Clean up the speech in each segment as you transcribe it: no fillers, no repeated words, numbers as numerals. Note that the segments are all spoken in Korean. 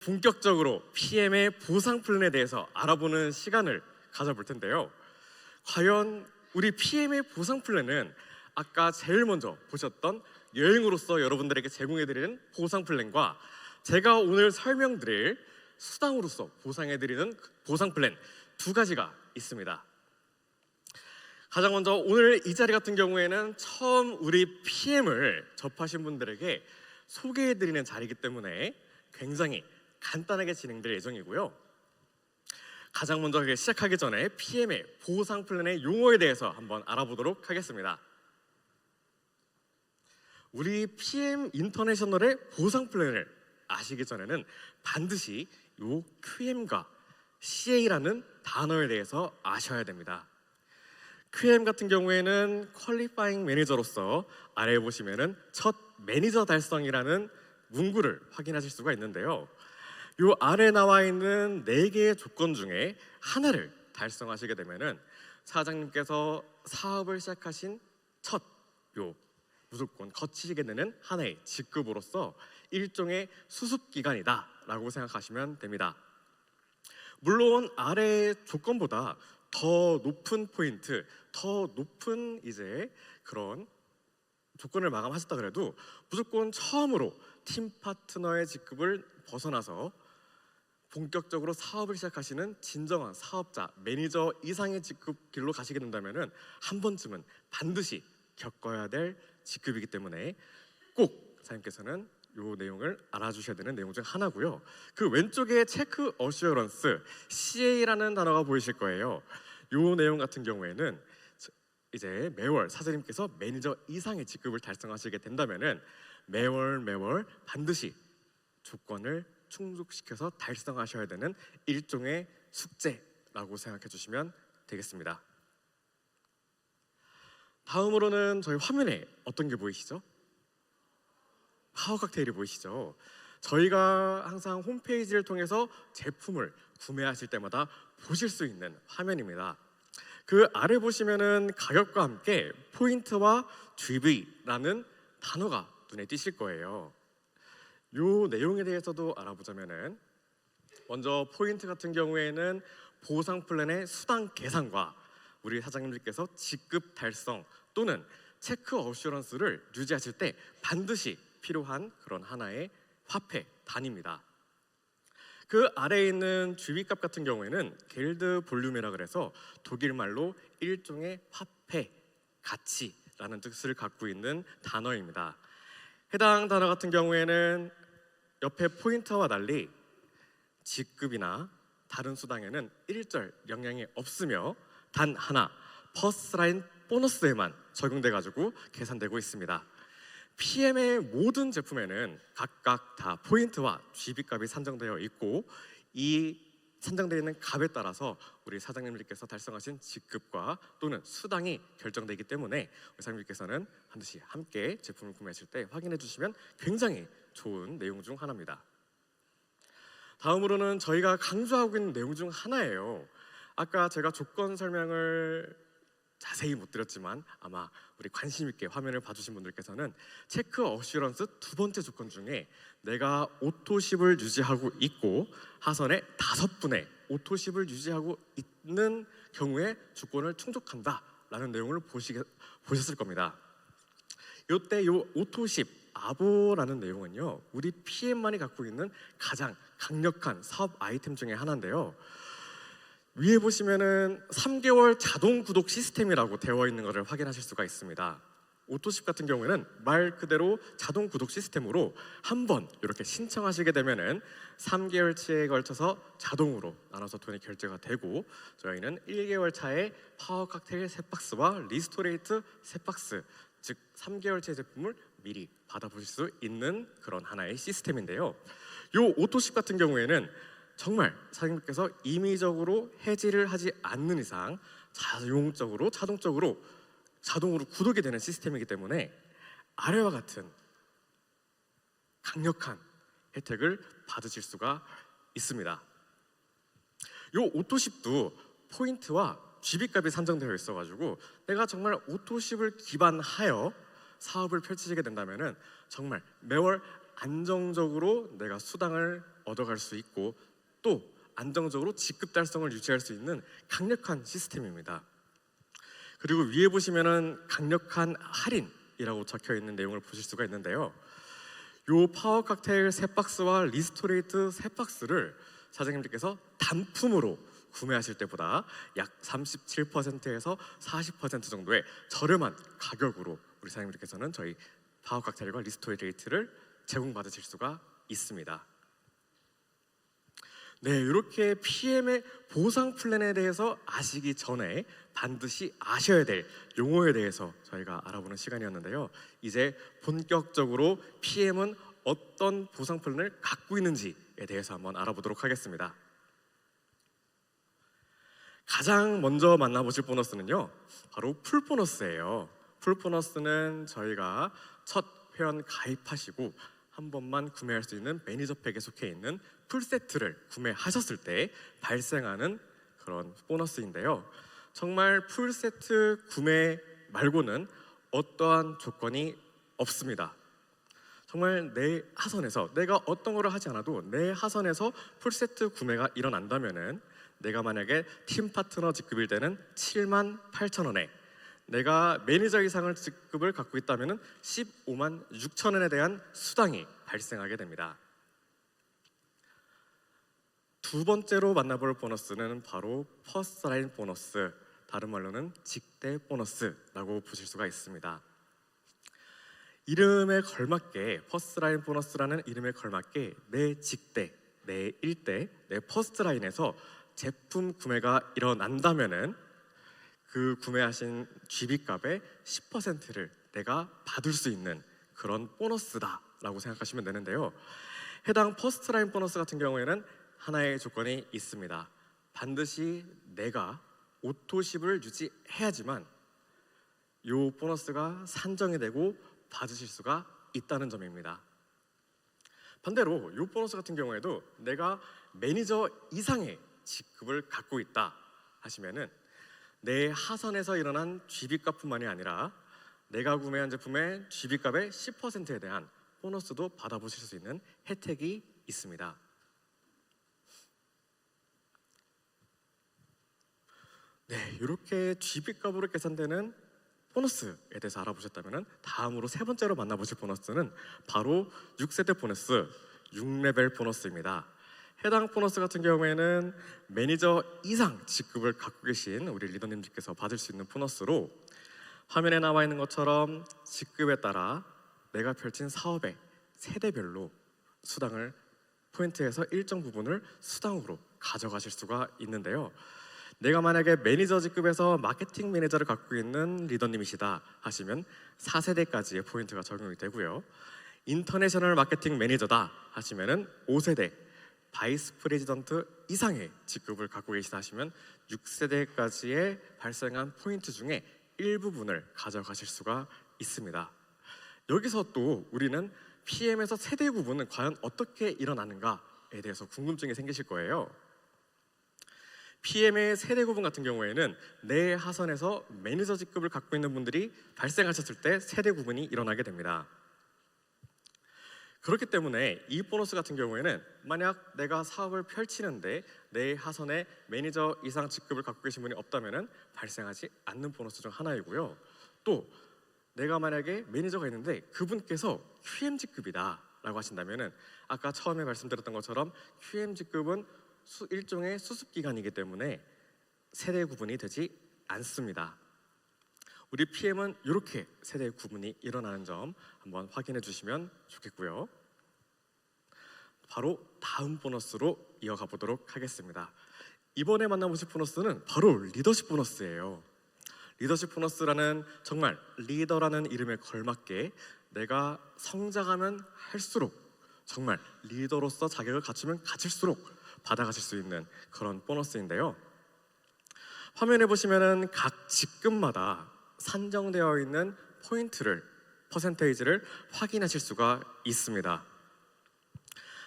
본격적으로 PM의 보상 플랜에 대해서 알아보는 시간을 가져볼 텐데요. 과연 우리 PM의 보상 플랜은 아까 제일 먼저 보셨던 여행으로서 여러분들에게 제공해드리는 보상 플랜과 제가 오늘 설명드릴 수당으로서 보상해드리는 보상 플랜 두 가지가 있습니다. 가장 먼저 오늘 이 자리 같은 경우에는 처음 우리 PM을 접하신 분들에게 소개해드리는 자리이기 때문에 굉장히 간단하게 진행될 예정이고요. 가장 먼저 시작하기 전에 PM의 보상 플랜의 용어에 대해서 한번 알아보도록 하겠습니다. 우리 PM 인터내셔널의 보상 플랜을 아시기 전에는 반드시 요 QM과 CA라는 단어에 대해서 아셔야 됩니다. QM 같은 경우에는 퀄리파잉 매니저로서 아래에 보시면은 첫 매니저 달성이라는 문구를 확인하실 수가 있는데요. 요 아래 나와 있는 4개의 조건 중에 하나를 달성하시게 되면은 사장님께서 사업을 시작하신 첫 무조건 거치시게 되는 하나의 직급으로서 일종의 수습 기간이다 라고 생각하시면 됩니다. 물론 아래 조건보다 더 높은 포인트, 더 높은 그런 조건을 마감하셨다 그래도 무조건 처음으로 팀 파트너의 직급을 벗어나서 본격적으로 사업을 시작하시는 진정한 사업자, 매니저 이상의 직급 길로 가시게 된다면은 한 번쯤은 반드시 겪어야 될 직급이기 때문에 꼭 사장님께서는 이 내용을 알아주셔야 되는 내용 중 하나고요. 그 왼쪽에 체크 어슈어런스 CA라는 단어가 보이실 거예요. 이 내용 같은 경우에는 이제 매월 사장님께서 매니저 이상의 직급을 달성하시게 된다면은 매월 반드시 조건을 충족시켜서 달성하셔야 되는 일종의 숙제라고 생각해 주시면 되겠습니다. 다음으로는 저희 화면에 어떤 게 보이시죠? 파워 칵테일이 보이시죠? 저희가 항상 홈페이지를 통해서 제품을 구매하실 때마다 보실 수 있는 화면입니다. 그 아래 보시면은 가격과 함께 포인트와 GV라는 단어가 눈에 띄실 거예요. 요 내용에 대해서도 알아보자면은 먼저 포인트 같은 경우에는 보상 플랜의 수당 계산과 우리 사장님들께서 직급 달성 또는 체크 어슈런스를 유지하실 때 반드시 필요한 그런 하나의 화폐 단위입니다. 그 아래에 있는 GV값 같은 경우에는 겔드 볼륨이라 그래서 독일 말로 일종의 화폐 가치라는 뜻을 갖고 있는 단어입니다. 해당 단어 같은 경우에는 옆에 포인트와 달리 직급이나 다른 수당에는 일절 영향이 없으며 단 하나 퍼스트라인 보너스에만 적용돼 가지고 계산되고 있습니다. PM의 모든 제품에는 각각 다 포인트와 GB값이 산정되어 있고 이 산정되어 있는 값에 따라서 우리 사장님들께서 달성하신 직급과 또는 수당이 결정되기 때문에 우리 사장님께서는 반드시 함께 제품을 구매하실 때 확인해 주시면 굉장히 좋은 내용 중 하나입니다. 다음으로는 저희가 강조하고 있는 내용 중 하나예요. 아까 제가 조건 설명을 자세히 못 드렸지만 아마 우리 관심 있게 화면을 봐주신 분들께서는 체크 어슈런스 두 번째 조건 중에 내가 오토십을 유지하고 있고 하선에 5분의 오토십을 유지하고 있는 경우에 조건을 충족한다 라는 내용을 보셨을 겁니다. 이때 요 오토십 아보라는 내용은요 우리 PM만이 갖고 있는 가장 강력한 사업 아이템 중에 하나인데요. 위에 보시면은 3개월 자동 구독 시스템이라고 되어 있는 것을 확인하실 수가 있습니다. 오토십 같은 경우에는 말 그대로 자동 구독 시스템으로 한번 이렇게 신청하시게 되면은 3개월 치에 걸쳐서 자동으로 나눠서 돈이 결제가 되고 저희는 1개월 차에 파워 칵테일 3박스와 리스토레이트 3박스 즉 3개월 치 제품을 미리 받아보실 수 있는 그런 하나의 시스템인데요. 요 오토십 같은 경우에는 정말 사장님께서 임의적으로 해지를 하지 않는 이상 자동적으로 구독이 되는 시스템이기 때문에 아래와 같은 강력한 혜택을 받으실 수가 있습니다. 요 오토십도 포인트와 GB값이 산정되어 있어가지고 내가 정말 오토십을 기반하여 사업을 펼치시게 된다면은 정말 매월 안정적으로 내가 수당을 얻어갈 수 있고 또 안정적으로 직급 달성을 유지할 수 있는 강력한 시스템입니다. 그리고 위에 보시면은 강력한 할인이라고 적혀 있는 내용을 보실 수가 있는데요. 요 파워 칵테일 3박스와 리스토레이트 3박스를 사장님들께서 단품으로 구매하실 때보다 약 37%에서 40% 정도의 저렴한 가격으로 우리 사장님들께서는 저희 파워 칵테일과 리스토레이트를 제공받으실 수가 있습니다. 네, 이렇게 PM의 보상 플랜에 대해서 아시기 전에 반드시 아셔야 될 용어에 대해서 저희가 알아보는 시간이었는데요. 이제 본격적으로 PM은 어떤 보상 플랜을 갖고 있는지에 대해서 한번 알아보도록 하겠습니다. 가장 먼저 만나보실 보너스는요, 바로 풀 보너스예요. 풀 보너스는 저희가 첫 회원 가입하시고 한 번만 구매할 수 있는 매니저팩에 속해 있는 풀 세트를 구매하셨을 때 발생하는 그런 보너스인데요. 정말 풀 세트 구매 말고는 어떠한 조건이 없습니다. 정말 내 하선에서 내가 어떤 거를 하지 않아도 내 하선에서 풀 세트 구매가 일어난다면은 내가 만약에 팀 파트너 직급일 때는 78,000원에 내가 매니저 이상을 직급을 갖고 있다면 156,000원에 대한 수당이 발생하게 됩니다. 두 번째로 만나볼 보너스는 바로 퍼스트 라인 보너스, 다른 말로는 직대 보너스라고 보실 수가 있습니다. 이름에 걸맞게 퍼스트 라인 보너스라는 이름에 걸맞게 내 직대, 내 일대, 내 퍼스트 라인에서 제품 구매가 일어난다면은 그 구매하신 GB값의 10%를 내가 받을 수 있는 그런 보너스다라고 생각하시면 되는데요. 해당 퍼스트 라인 보너스 같은 경우에는 하나의 조건이 있습니다. 반드시 내가 오토십을 유지해야지만 이 보너스가 산정이 되고 받으실 수가 있다는 점입니다. 반대로 이 보너스 같은 경우에도 내가 매니저 이상의 직급을 갖고 있다 하시면은 내 하선에서 일어난 GB값뿐만이 아니라 내가 구매한 제품의 GB값의 10%에 대한 보너스도 받아보실 수 있는 혜택이 있습니다. 네, 이렇게 GB값으로 계산되는 보너스에 대해서 알아보셨다면 다음으로 세 번째로 만나보실 보너스는 바로 6세대 보너스, 6레벨 보너스입니다. 해당 보너스 같은 경우에는 매니저 이상 직급을 갖고 계신 우리 리더님들께서 받을 수 있는 보너스로 화면에 나와 있는 것처럼 직급에 따라 내가 펼친 사업의 세대별로 수당을 포인트에서 일정 부분을 수당으로 가져가실 수가 있는데요. 내가 만약에 매니저 직급에서 마케팅 매니저를 갖고 있는 리더님이시다 하시면 4세대까지의 포인트가 적용이 되고요. 인터내셔널 마케팅 매니저다 하시면은 5세대, 바이스 프레지던트 이상의 직급을 갖고 계시다 하시면 6세대까지의 발생한 포인트 중에 일부분을 가져가실 수가 있습니다. 여기서 또 우리는 PM에서 세대 구분은 과연 어떻게 일어나는가에 대해서 궁금증이 생기실 거예요. PM의 세대 구분 같은 경우에는 내 하선에서 매니저 직급을 갖고 있는 분들이 발생하셨을 때 세대 구분이 일어나게 됩니다. 그렇기 때문에 이 보너스 같은 경우에는 만약 내가 사업을 펼치는데 내 하선에 매니저 이상 직급을 갖고 계신 분이 없다면 발생하지 않는 보너스 중 하나이고요. 또 내가 만약에 매니저가 있는데 그분께서 QM 직급이다 라고 하신다면 아까 처음에 말씀드렸던 것처럼 QM 직급은 일종의 수습기간이기 때문에 세대 구분이 되지 않습니다. 우리 PM은 이렇게 세대 구분이 일어나는 점 한번 확인해 주시면 좋겠고요. 바로 다음 보너스로 이어가 보도록 하겠습니다. 이번에 만나보실 보너스는 바로 리더십 보너스예요. 리더십 보너스라는 정말 리더라는 이름에 걸맞게 내가 성장하면 할수록 정말 리더로서 자격을 갖추면 갖출수록 받아가실 수 있는 그런 보너스인데요. 화면에 보시면은 각 직급마다 산정되어 있는 포인트를 퍼센테이지를 확인하실 수가 있습니다.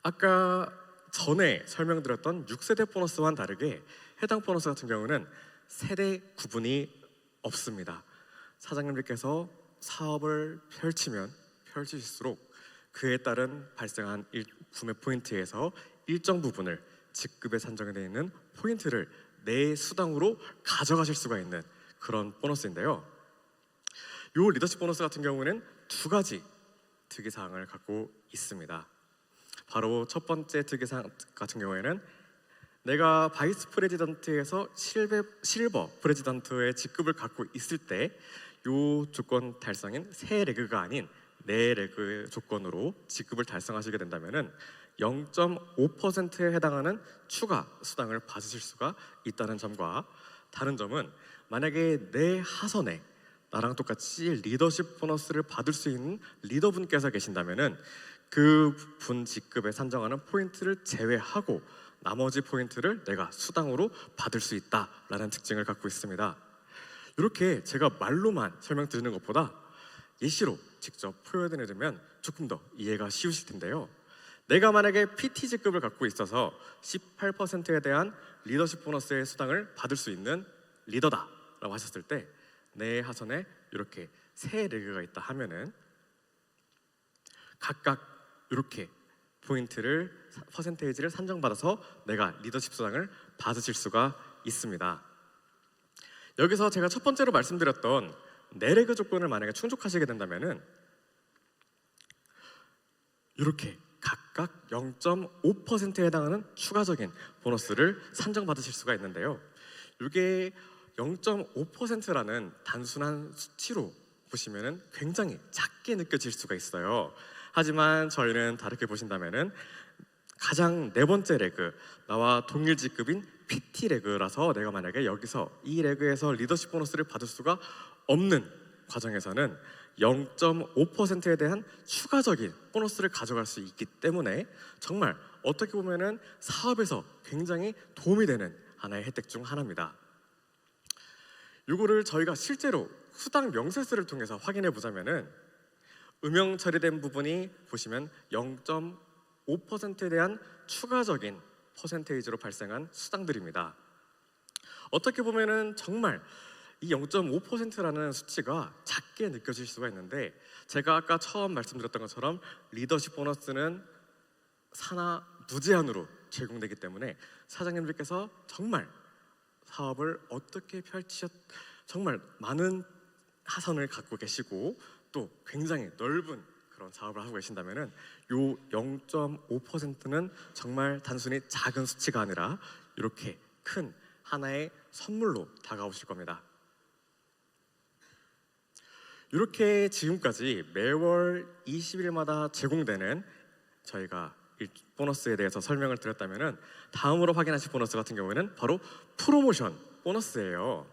아까 전에 설명드렸던 6세대 보너스와는 다르게 해당 보너스 같은 경우는 세대 구분이 없습니다. 사장님들께서 사업을 펼치면 펼치실수록 그에 따른 발생한 구매 포인트에서 일정 부분을 직급에 산정이 되어 있는 포인트를 내 수당으로 가져가실 수가 있는 그런 보너스인데요. 이 리더십 보너스 같은 경우는 두 가지 특이사항을 갖고 있습니다. 바로 첫 번째 특이사항 같은 경우에는 내가 바이스 프레지던트에서 실버 프레지던트의 직급을 갖고 있을 때 이 조건 달성인 세 레그가 아닌 네 레그 조건으로 직급을 달성하시게 된다면은 0.5%에 해당하는 추가 수당을 받으실 수가 있다는 점과, 다른 점은 만약에 내 하선에 나랑 똑같이 리더십 보너스를 받을 수 있는 리더분께서 계신다면은 그분 직급에 산정하는 포인트를 제외하고 나머지 포인트를 내가 수당으로 받을 수 있다라는 특징을 갖고 있습니다. 이렇게 제가 말로만 설명드리는 것보다 예시로 직접 표현해드리면 조금 더 이해가 쉬우실 텐데요. 내가 만약에 PT 직급을 갖고 있어서 18%에 대한 리더십 보너스의 수당을 받을 수 있는 리더다라고 하셨을 때 내 하선에 이렇게 세 레그가 있다 하면은 각각 이렇게 포인트를 퍼센테이지를 산정받아서 내가 리더십 수당을 받으실 수가 있습니다. 여기서 제가 첫 번째로 말씀드렸던 네 레그 조건을 만약에 충족하시게 된다면은 이렇게 각각 0.5%에 해당하는 추가적인 보너스를 산정받으실 수가 있는데요. 이게 0.5%라는 단순한 수치로 보시면은 굉장히 작게 느껴질 수가 있어요. 하지만 저희는 다르게 보신다면은 가장 네 번째 레그, 나와 동일 직급인 PT 레그라서 내가 만약에 여기서 이 레그에서 리더십 보너스를 받을 수가 없는 과정에서는 0.5%에 대한 추가적인 보너스를 가져갈 수 있기 때문에 정말 어떻게 보면은 사업에서 굉장히 도움이 되는 하나의 혜택 중 하나입니다. 이거를 저희가 실제로 수당 명세서를 통해서 확인해 보자면은 음영 처리된 부분이 보시면 0.5%에 대한 추가적인 퍼센테이지로 발생한 수당들입니다. 어떻게 보면은 정말 이 0.5%라는 수치가 작게 느껴질 수가 있는데, 제가 아까 처음 말씀드렸던 것처럼 리더십 보너스는 산하 무제한으로 제공되기 때문에 사장님들께서 정말 사업을 어떻게 정말 많은 하선을 갖고 계시고 또 굉장히 넓은 그런 사업을 하고 계신다면은 요 0.5%는 정말 단순히 작은 수치가 아니라 이렇게 큰 하나의 선물로 다가오실 겁니다. 이렇게 지금까지 매월 20일마다 제공되는 저희가 보너스에 대해서 설명을 드렸다면은 다음으로 확인하실 보너스 같은 경우에는 바로 프로모션 보너스예요.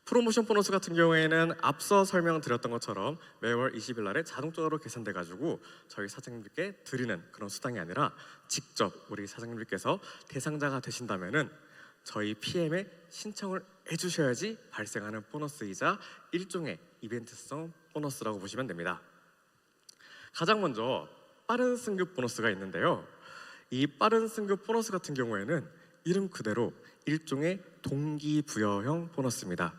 프로모션 보너스 같은 경우에는 앞서 설명드렸던 것처럼 매월 20일 날에 자동적으로 계산돼 가지고 저희 사장님들께 드리는 그런 수당이 아니라 직접 우리 사장님들께서 대상자가 되신다면은 저희 PM에 신청을 해주셔야지 발생하는 보너스이자 일종의 이벤트성 보너스라고 보시면 됩니다. 가장 먼저 빠른 승급 보너스가 있는데요. 이 빠른 승급 보너스 같은 경우에는 이름 그대로 일종의 동기부여형 보너스입니다.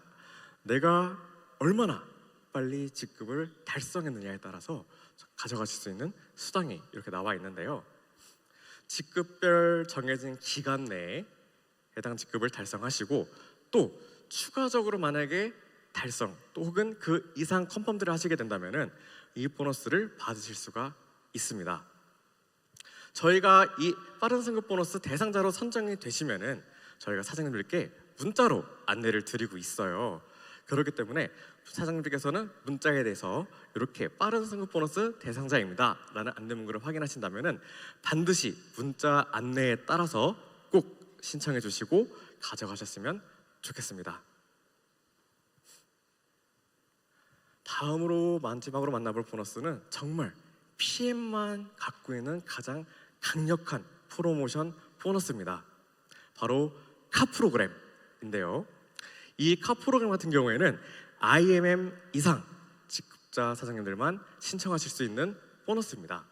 내가 얼마나 빨리 직급을 달성했느냐에 따라서 가져가실 수 있는 수당이 이렇게 나와 있는데요. 직급별 정해진 기간 내에 해당 직급을 달성하시고 또 추가적으로 만약에 달성 또 혹은 그 이상 컨펌들을 하시게 된다면은 이 보너스를 받으실 수가 있습니다. 저희가 이 빠른 승급 보너스 대상자로 선정이 되시면은 저희가 사장님들께 문자로 안내를 드리고 있어요. 그렇기 때문에 사장님들께서는 문자에 대해서 이렇게 빠른 승급 보너스 대상자입니다 라는 안내 문구를 확인하신다면은 반드시 문자 안내에 따라서 꼭 신청해 주시고 가져가셨으면 좋겠습니다. 다음으로 마지막으로 만나볼 보너스는 정말 PM만 갖고 있는 가장 강력한 프로모션 보너스입니다. 바로 카 프로그램인데요. 이 카 프로그램 같은 경우에는 IMM 이상 직급자 사장님들만 신청하실 수 있는 보너스입니다.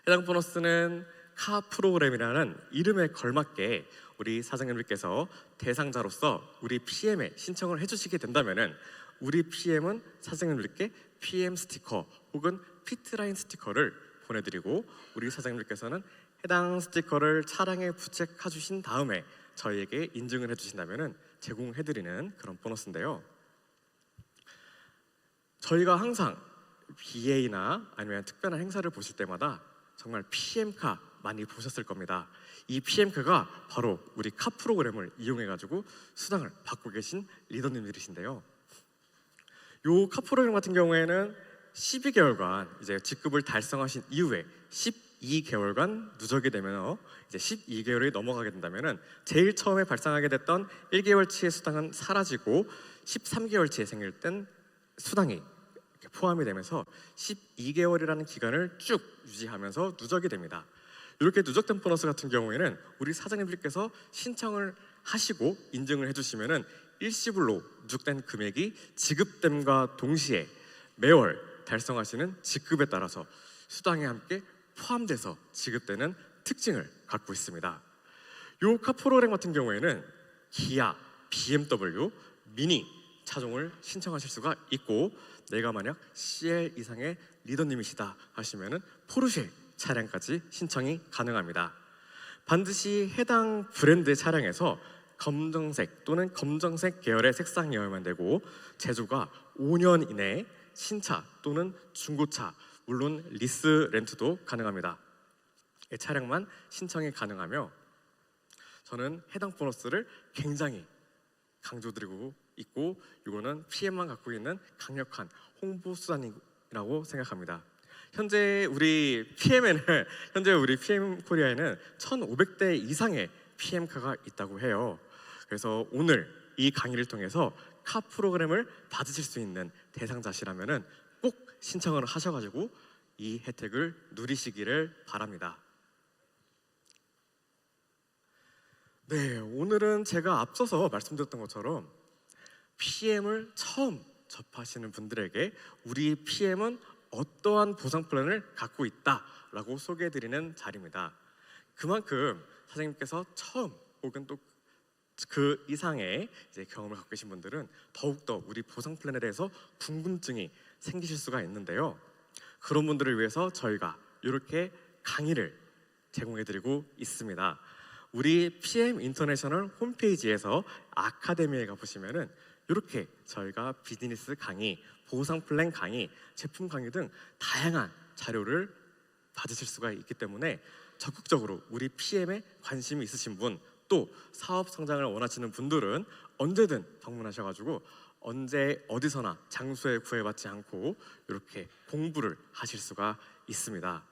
해당 보너스는 카 프로그램이라는 이름에 걸맞게 우리 사장님들께서 대상자로서 우리 PM에 신청을 해주시게 된다면은 우리 PM은 사장님들께 PM 스티커 혹은 피트라인 스티커를 보내드리고 우리 사장님들께서는 해당 스티커를 차량에 부착해 주신 다음에 저희에게 인증을 해주신다면 제공해드리는 그런 보너스인데요. 저희가 항상 BA나 아니면 특별한 행사를 보실 때마다 정말 PM카 많이 보셨을 겁니다. 이 PM카가 바로 우리 카 프로그램을 이용해가지고 수당을 받고 계신 리더님들이신데요. 요 카 프로그램 같은 경우에는 12개월간 이제 직급을 달성하신 이후에 12개월간 누적이 되면 이제 12개월이 넘어가게 된다면은 제일 처음에 발생하게 됐던 1개월치의 수당은 사라지고 13개월치에 생길 땐 수당이 포함이 되면서 12개월이라는 기간을 쭉 유지하면서 누적이 됩니다. 이렇게 누적된 보너스 같은 경우에는 우리 사장님들께서 신청을 하시고 인증을 해주시면은 일시불로 누적된 금액이 지급됨과 동시에 매월 달성하시는 직급에 따라서 수당에 함께 포함돼서 지급되는 특징을 갖고 있습니다. 이 카 프로그램 같은 경우에는 기아, BMW, 미니 차종을 신청하실 수가 있고, 내가 만약 CL 이상의 리더님이시다 하시면은 포르쉐 차량까지 신청이 가능합니다. 반드시 해당 브랜드의 차량에서 검정색 또는 검정색 계열의 색상이어야만 되고, 제조가 5년 이내에 신차 또는 중고차, 물론 리스 렌트도 가능합니다. 이 차량만 신청이 가능하며, 저는 해당 보너스를 굉장히 강조드리고 있고, 이거는 PM만 갖고 있는 강력한 홍보 수단이라고 생각합니다. 현재 우리 PM 코리아에는 1,500대 이상의 PM카가 있다고 해요. 그래서 오늘 이 강의를 통해서 카 프로그램을 받으실 수 있는 대상자시라면은 꼭 신청을 하셔가지고 이 혜택을 누리시기를 바랍니다. 네, 오늘은 제가 앞서서 말씀드렸던 것처럼 PM을 처음 접하시는 분들에게 우리 PM은 어떠한 보상 플랜을 갖고 있다라고 소개해드리는 자리입니다. 그만큼 사장님께서 처음 혹은 또 그 이상의 이제 경험을 갖고 계신 분들은 더욱더 우리 보상 플랜에 대해서 궁금증이 생기실 수가 있는데요. 그런 분들을 위해서 저희가 이렇게 강의를 제공해드리고 있습니다. 우리 PM 인터내셔널 홈페이지에서 아카데미에 가보시면은 이렇게 저희가 비즈니스 강의, 보상 플랜 강의, 제품 강의 등 다양한 자료를 받으실 수가 있기 때문에 적극적으로 우리 PM에 관심이 있으신 분, 또 사업 성장을 원하시는 분들은 언제든 방문하셔가지고 언제 어디서나 장소에 구애받지 않고 이렇게 공부를 하실 수가 있습니다.